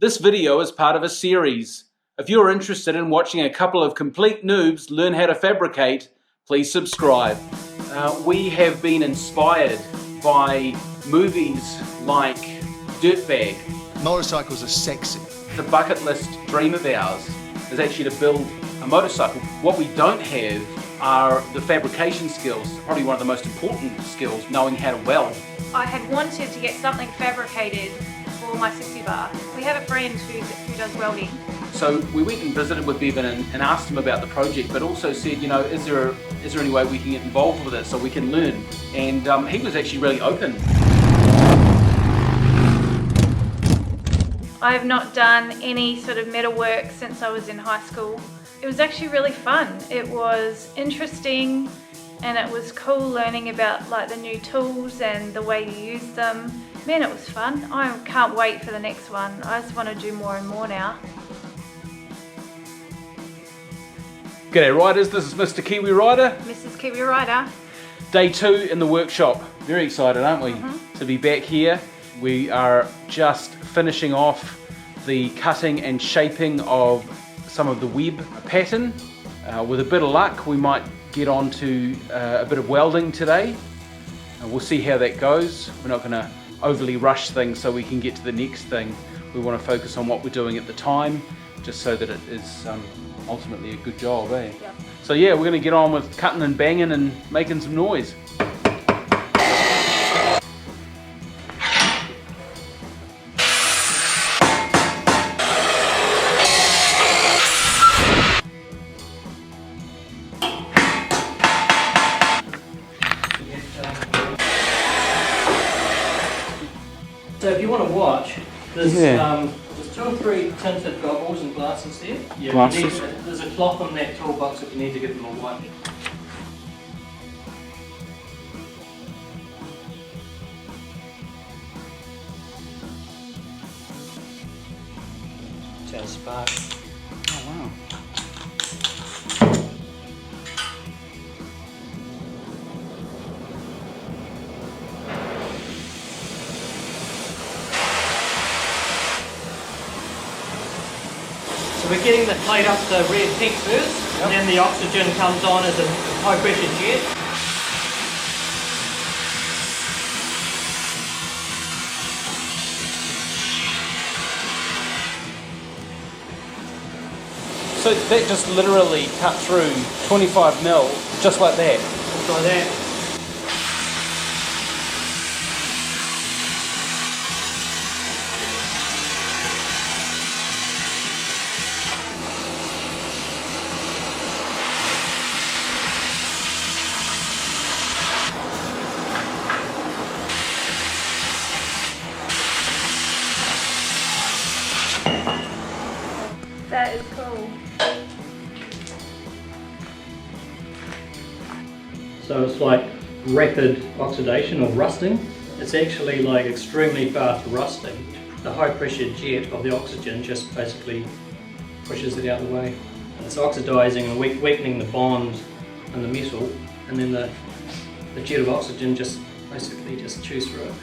This video is part of a series. If you're interested in watching a couple of complete noobs learn how to fabricate, please subscribe. We have been inspired by movies like Dirtbag. Motorcycles are sexy. The bucket list dream of ours is actually to build a motorcycle. What we don't have are the fabrication skills, probably one of the most important skills, knowing how to weld. I had wanted to get something fabricated for my Sissy bar. We have a friend who does welding. So we went and visited with Bevan and asked him about the project, but also said, you know, is there any way we can get involved with it so we can learn? And he was actually really open. I have not done any sort of metal work since I was in high school. It was actually really fun. It was interesting and it was cool learning about like the new tools and the way you use them. Man, it was fun. I can't wait for the next one. I just want to do more and more now. G'day riders, this is Mr. Kiwi Rider. Mrs. Kiwi Rider. Day 2 in the workshop. Very excited, aren't we, to be back here. We are just finishing off the cutting and shaping of some of the web pattern. With a bit of luck, we might get on to a bit of welding today. We'll see how that goes. We're not going to overly rush things so we can get to the next thing. We want to focus on what we're doing at the time, just so that it is ultimately a good job, eh? Yep. So yeah, we're going to get on with cutting and banging and making some noise. So if you want to watch, there's 2 or 3 tinted goggles and glasses there. Yeah, glasses. There's a cloth on that toolbox if you need to give them a wipe. It's our spark. Oh wow. So we're getting the plate up to red heat first, and then the oxygen comes on as a high pressure jet. So that just literally cut through 25 mil, just like that. Just like that. That is cool. So it's like rapid oxidation or rusting. It's actually like extremely fast rusting. The high pressure jet of the oxygen just basically pushes it out of the way. And it's oxidizing and weakening the bond and the metal, and then the jet of oxygen just basically just chews through it.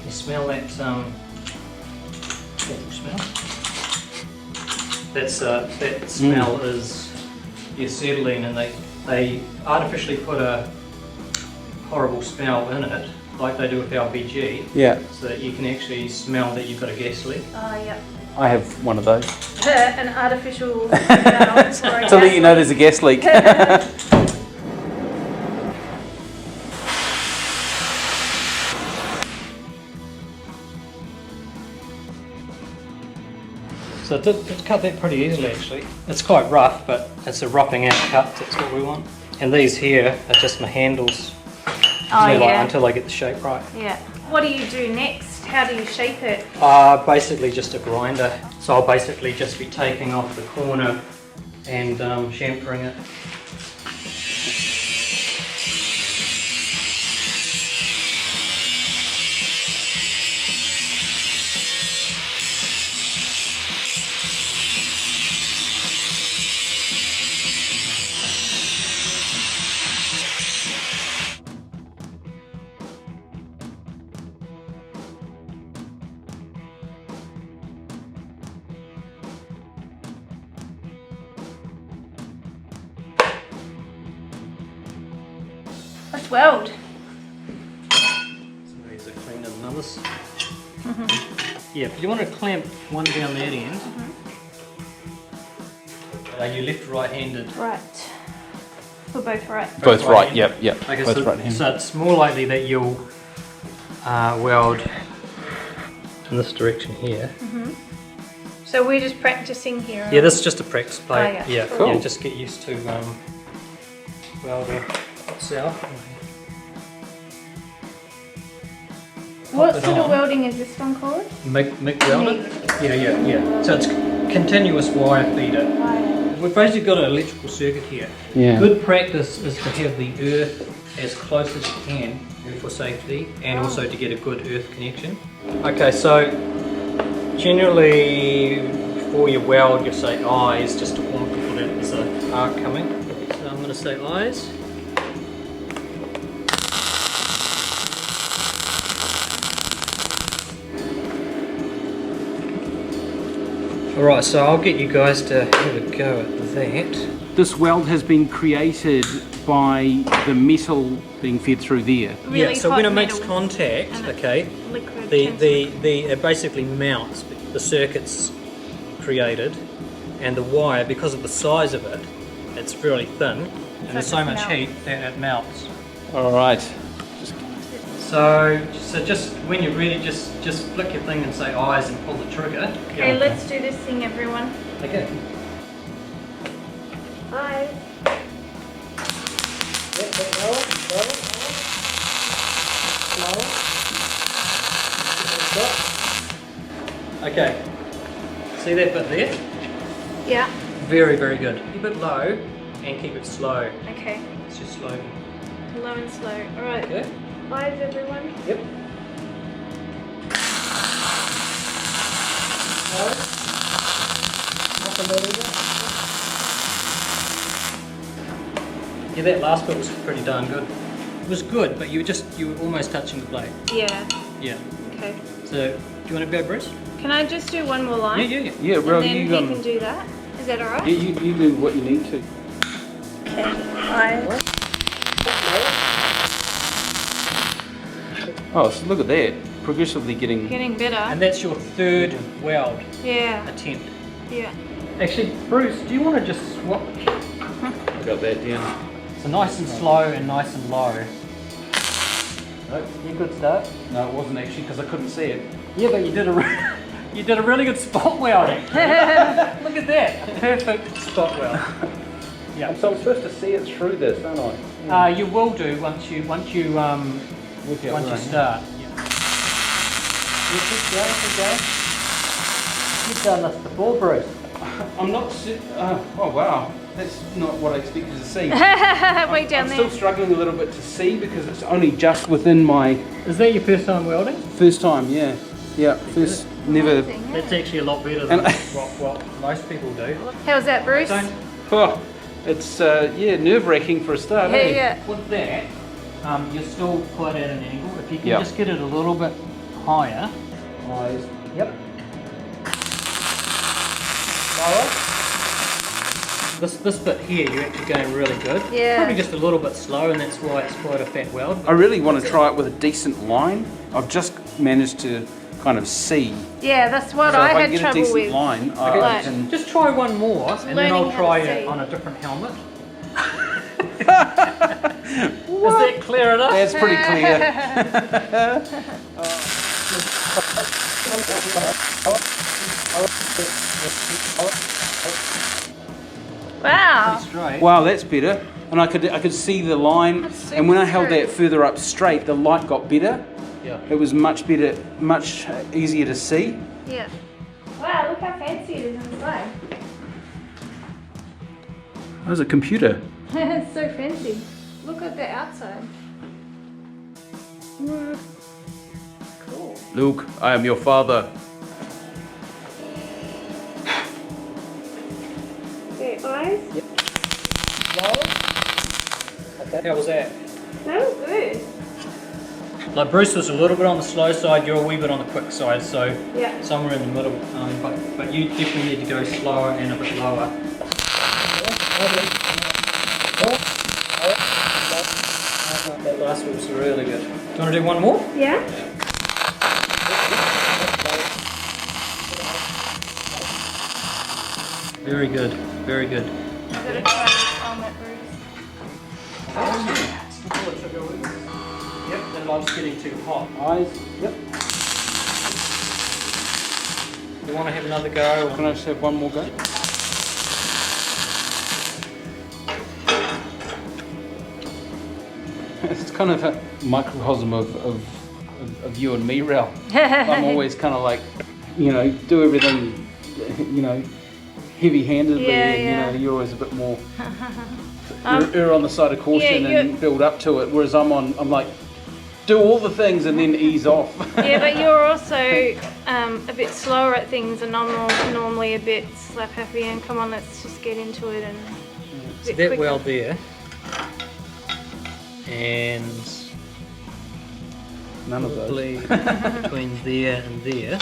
You smell that awful smell? That smell is the acetylene, and they artificially put a horrible smell in it, like they do with LPG. Yeah. So that you can actually smell that you've got a gas leak. Oh, yep. I have one of those. An artificial smell for a To let you know there's a gas leak. So it cut that pretty easily actually. It's quite rough, but it's a roughing out cut, that's what we want. And these here are just my handles until I get the shape right. Yeah. What do you do next? How do you shape it? Basically just a grinder. So I'll basically just be taking off the corner and chamfering it. let's weld. So these are cleaner than others. Yeah, if you want to clamp one down that end, are you left or right-handed? Right. We're both right. Both right, yep. Okay, Both so, right hand. so it's more likely that you'll weld in this direction here. So we're just practicing here. Yeah, this is just a practice plate. Oh, yeah. Yeah, Cool. yeah, just get used to welding itself. What it sort of on. welding is this one called? MIG welder? Yeah. So it's continuous wire feeder. We've basically got an electrical circuit here. Yeah. Good practice is to have the earth as close as you can for safety and also to get a good earth connection. Okay, so generally before you weld you say eyes just to warn people that there's an arc coming. So I'm going to say eyes. Alright, so I'll get you guys to have a go at that. This weld has been created by the metal being fed through there. Really So hot when it makes metal contact, and it's okay, liquid it basically mounts the circuits created, and the wire, because of the size of it, it's really thin, and there's so much heat that it melts. Alright. So just when you're ready, just flick your thing and say eyes and pull the trigger. Okay, let's do this thing, everyone. Okay. Eyes. Okay. See that bit there? Yeah. Very, very good. Keep it low and keep it slow. Okay. It's just slow. Low and slow. All right. Okay. Eyes, everyone. Yep. Yeah, that last bit was pretty darn good. It was good, but you were almost touching the blade. Yeah. Yeah. Okay. So, do you want to go, Bruce? Can I just do one more line? Yeah. Yeah, bro, And then you, he can do that. Is that all right? you do what you need to. Okay. Eyes. Oh, so look at that. Progressively getting... Getting better. And that's your third weld Yeah. attempt. Yeah. Actually, Bruce, do you want to just swap? I got that down. So nice and slow and nice and low. Nope. You good start? No, it wasn't actually because I couldn't see it. Yeah, but you did a really good spot welding. Look at that, perfect spot weld. Yeah. So I'm supposed to see it through this, aren't I? You will do once you start. Yeah. Keep going. You've done this before, Bruce. I'm not... oh, wow. That's not what I expected to see. Way down I'm there. still struggling a little bit to see because it's only just within my Is that your first time welding? first time, yeah. Yeah, first, never... That's actually a lot better than what most people do. How's that, Bruce? Oh, it's, yeah, nerve-wracking for a start, Yeah, eh? yeah. With that, you're still quite at an angle. If you can Yeah. just get it a little bit higher. Eyes. Yep. Lower. This bit here, you're actually going really good. Yeah. Probably just a little bit slow, and that's why it's quite a fat weld. I really want to try it with a decent line. I've just managed to kind of see. Yeah, that's what So if I I had get a trouble decent with. line, Okay, I can... just try one more, and then learning I'll how try to it see. on a different helmet. Is that clear enough? That's pretty clear. Wow. Straight. Wow, that's better. And I could see the line, That's super and when I held straight. that further up straight, the light got better. Yeah. It was much better, much easier to see. Yeah. Wow, look how fancy it is inside. That was a computer. It's so fancy. Look at the outside. Cool. Luke, I am your father. Okay, eyes. Okay. How was that? That was good. Like Bruce was a little bit on the slow side, you're a wee bit on the quick side, so Yeah. somewhere in the middle. But you definitely need to go slower and a bit lower. Glass whip's really good. Do you want to do one more? Yeah. Very good, very good. I've got to try this helmet, Bruce. Yep, that line's getting too hot. Eyes. Yep. You want to have another go? Can I just have one more go? It's kind of a microcosm of you and me, Rel. I'm always kind of like, you know, do everything, you know, heavy-handedly, and you know, you're always a bit more err on the side of caution and build up to it. Whereas I'm like, do all the things and then ease off. Yeah, but you're also a bit slower at things, and I'm normally a bit slap happy and come on, let's just get into it and. So that weld there. And none of those. Between there and there,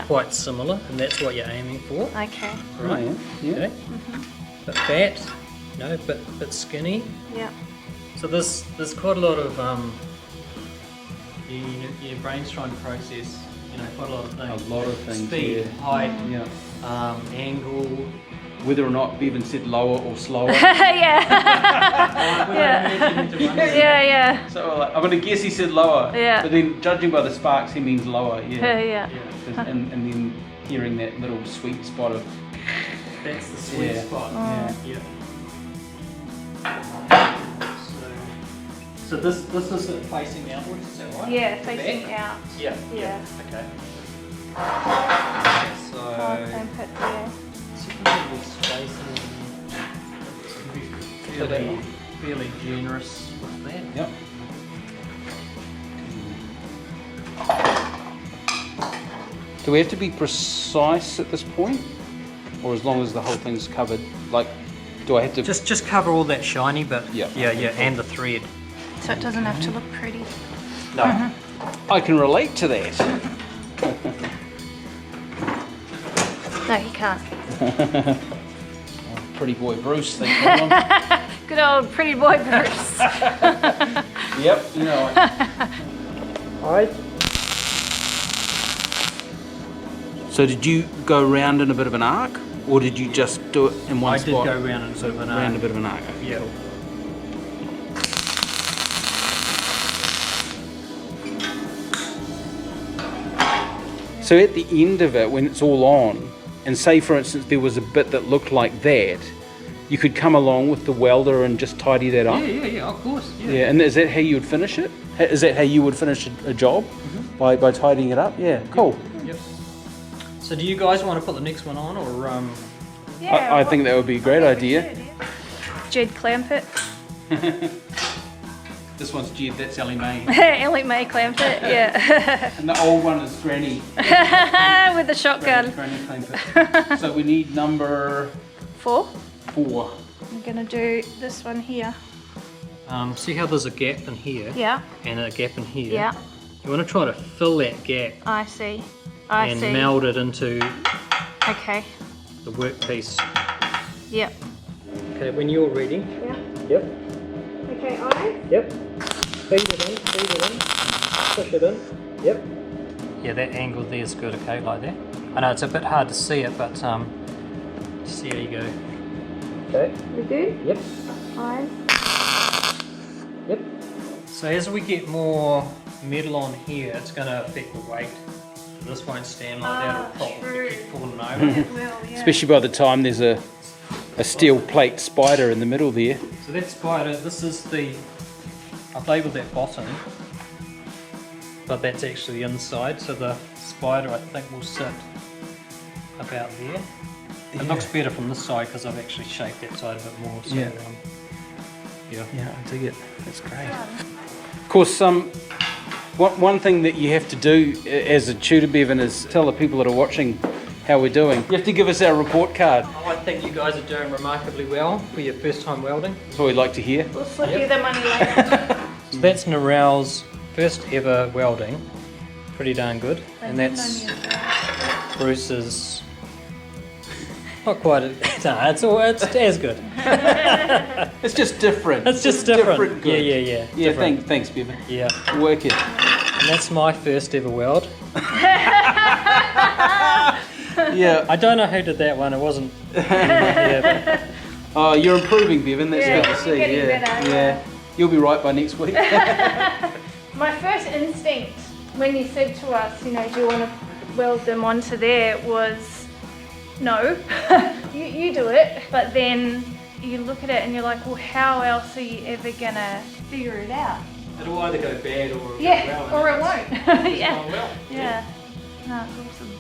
quite similar, and that's what you're aiming for. Okay. Right. Yeah. Okay. But fat, no, but skinny. Yeah. So there's quite a lot of your brain's trying to process, you know, quite a lot of things. A lot of things. Speed, height, angle. Whether or not we even said lower or slower. Yeah. So like, I'm gonna guess he said lower. Yeah. But then judging by the sparks, he means lower. Yeah. Yeah. And then hearing that little sweet spot of. That's the sweet spot. Yeah. So this is it facing outwards, is that right? Yeah, facing out. Yeah. Okay. So Clamp it, yeah. Fairly generous with that. Yep. Do we have to be precise at this point, or as long as the whole thing's covered? Like, do I have to just cover all that shiny bit? Yeah, and the thread. So it doesn't have to look pretty. No. I can relate to that. No, you can't. Pretty boy Bruce, thank you. Good old pretty boy Bruce. Yep, you know it. Alright. So did you go round in a bit of an arc, or did you just do it in one spot? I did go round in sort of an arc. Round a bit of an arc. Yeah. So at the end of it, when it's all on, and say for instance there was a bit that looked like that, you could come along with the welder and just tidy that up? Yeah, of course. Yeah, and is that how you would finish it? Is that how you would finish a job? By tidying it up? Yeah, cool. Yep. So do you guys want to put the next one on, or Yeah, I think that would be a great idea. Jed clamp it. This one's Jed, that's Ellie Mae. Ellie Mae clamped it, yeah. And the old one is Granny. With the shotgun. Granny clamped it. So we need number 4. 4. I'm gonna do this one here. see how there's a gap in here? Yeah. And a gap in here? Yeah. You want to try to fill that gap. I see. And meld it into Okay. the workpiece. Yep. Okay, when you're ready. Yeah. Yep. Okay, eyes. Yep. Feed it in, push it in. Yep. Yeah, that angle there is good, okay, like that. I know it's a bit hard to see it, but see how you go. Okay. We good? Yep. Eyes. Yep. So as we get more metal on here, it's going to affect the weight. So this won't stand like that, it'll probably keep falling over. It will, yeah. Especially by the time there's a steel plate spider in the middle there. So that spider, this is the, I've labelled that bottom, but that's actually the inside, so the spider I think will sit about there. It looks better from this side because I've actually shaped that side a bit more. So, Yeah. Yeah, I dig it. That's great. Of course, one thing that you have to do as a tutor, Bevan, is tell the people that are watching how we're doing. You have to give us our report card. Oh, I think you guys are doing remarkably well for your first time welding. That's what we'd like to hear. We'll slip you the money later. So that's Narelle's first ever welding. Pretty darn good. And that's Bruce's. Not quite. No, it's as good. It's just different. It's just different. Good. Yeah. Yeah, Different. thanks, Bevan. Yeah. Work it. And that's my first ever weld. Yeah. I don't know who did that one. It wasn't. Yeah, Oh, you're improving, Bevan. That's Yeah, good to you're see. getting Yeah. better, Yeah. yeah. You'll be right by next week. My first instinct when you said to us, you know, do you want to weld them onto there, was no, you do it. But then you look at it and you're like, well, how else are you ever gonna figure it out? It'll either go bad or Yeah, or it won't. It's Yeah. gone well. Yeah. No, it's awesome.